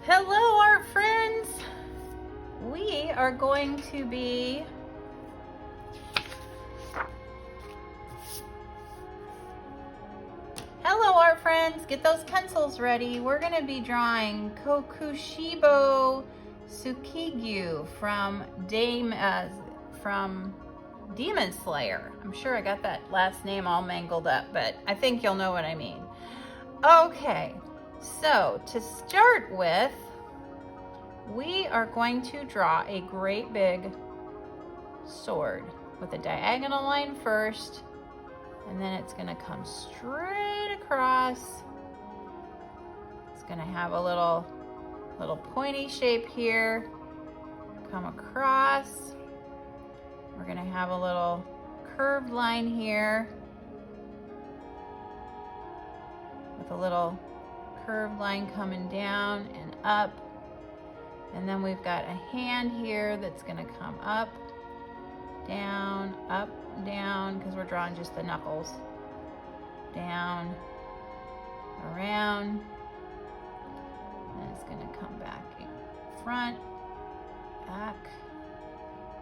Hello, art friends. We are going to be Hello, art friends. Get those pencils ready. We're going to be drawing Kokushibo Tsukiguni from Demon Slayer. I'm sure I got that last name all mangled up, but I think you'll know what I mean. Okay, so to start with, we are going to draw a great big sword with a diagonal line first, and then it's going to come straight across. It's going to have a little pointy shape here, come across. We're going to have a little curved line here with a little curved line coming down and up. And then we've got a hand here that's going to come up, down, because we're drawing just the knuckles. Down, around, and it's going to come back in front, back,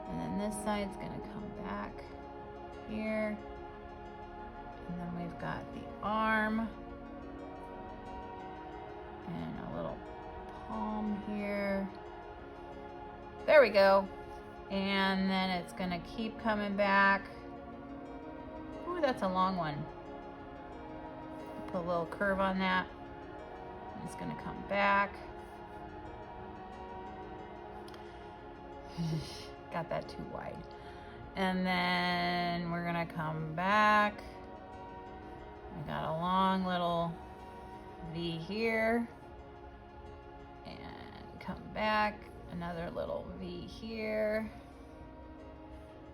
and then this side's going to come back here. And then we've got the arm and a little palm here. There we go. And then it's going to keep coming back. Ooh, that's a long one. Put a little curve on that. It's going to come back. Got that too wide. And then we're going to come back. I got a long little V here. And come back. Another little V here.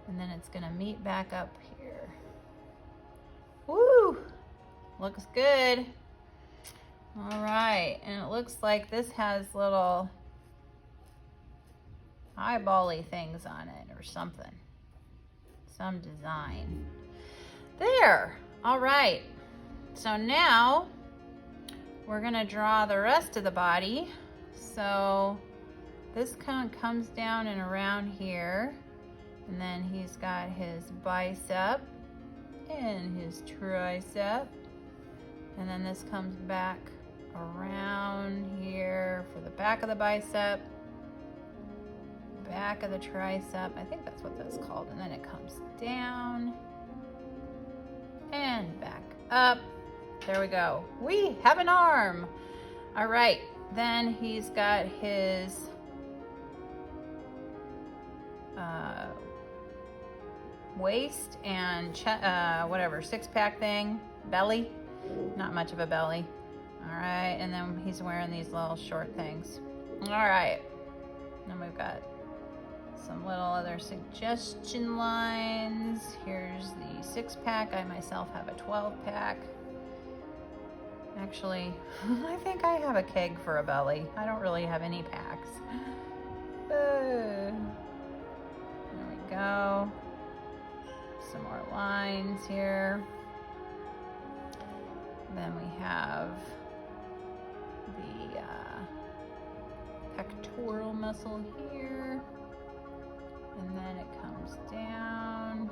And then it's going to meet back up here. Woo! Looks good. All right, and it looks like this has little eyeball-y things on it or something. Some design. There. All right. So now we're going to draw the rest of the body. So this kind of comes down and around here. And then he's got his bicep and his tricep. And then this comes back around here for the back of the bicep, back of the tricep. I think that's what that's called. And then it comes down and back up. There we go. We have an arm. All right. Then he's got his waist and whatever, six-pack thing, belly. Not much of a belly. All right, and then he's wearing these little short things. All right, then we've got some little other suggestion lines. Here's the six-pack. I myself have a 12-pack. Actually, I think I have a keg for a belly. I don't really have any packs. There we go. Some more lines here. Then we have the pectoral muscle here, and then it comes down,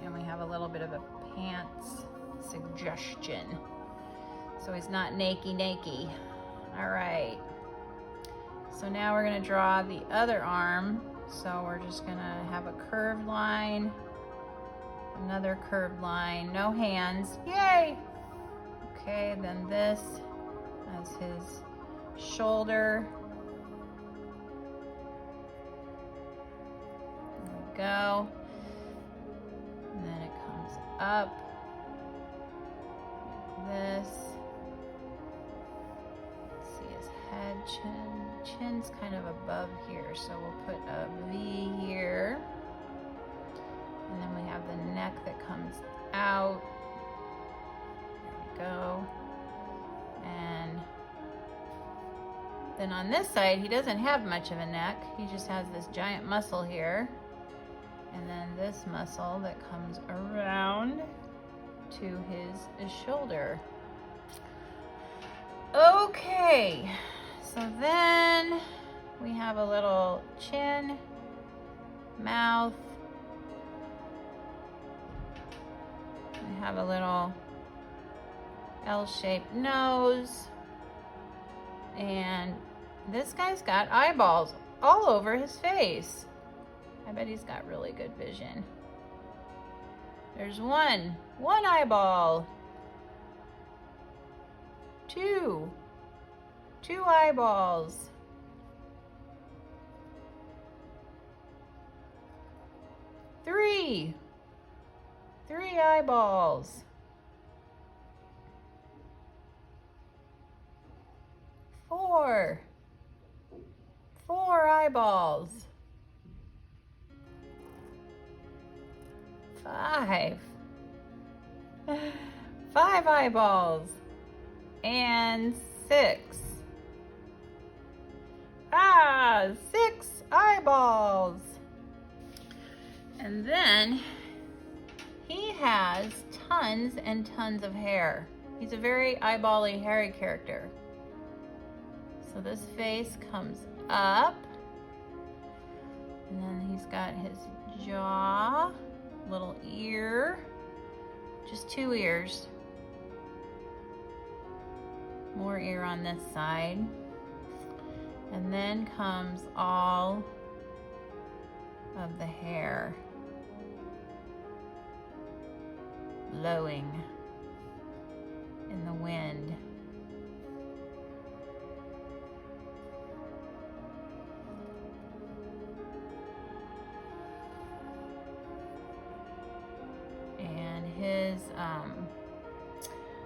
and we have a little bit of a pants suggestion. So he's not naked. All right. So now we're going to draw the other arm. So we're just going to have a curved line, another curved line, no hands. Yay! Okay, then this as his shoulder. There we go. And then it comes up like this. See his head, chin's kind of above here, so we'll put a V here. And then we have the neck that comes out. There we go. And then on this side, he doesn't have much of a neck. He just has this giant muscle here. And then this muscle that comes around to his shoulder. Okay, so then we have a little chin, mouth. We have a little L-shaped nose. And this guy's got eyeballs all over his face. I bet he's got really good vision. There's one eyeball. Two eyeballs. Three eyeballs. Four eyeballs. Five eyeballs. And six. 6 eyeballs. And then he has tons and tons of hair. He's a very eyeball-y, hairy character. So this face comes up, and then he's got his jaw, little ear, just 2 ears. More ear on this side. And then comes all of the hair blowing in the wind. And his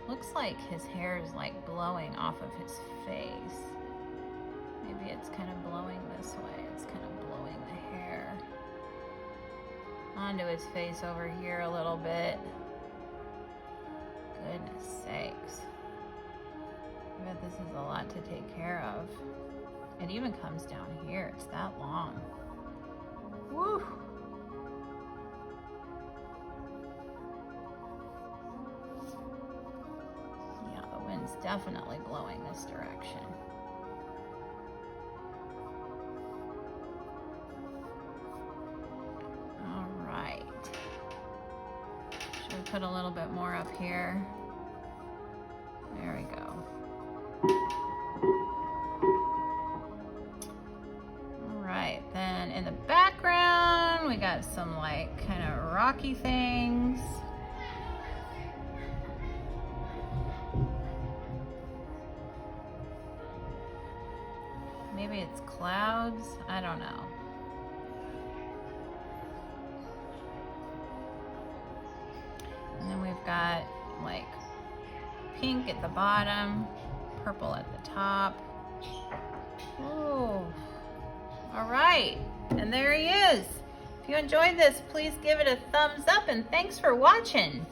looks like his hair is like blowing off of his face. Maybe it's kind of blowing this way. It's kind of blowing the hair onto his face over here a little bit. Goodness sakes. I bet this is a lot to take care of. It even comes down here. It's that long. Woo! Yeah, the wind's definitely blowing this direction. All right. Should we put a little bit more up here? There we go. All right, then in the background, we got some like kind of rocky things. Maybe it's clouds, I don't know. And then we've got like pink at the bottom, purple at the top. Ooh. All right, and there he is. If you enjoyed this, please give it a thumbs up and thanks for watching.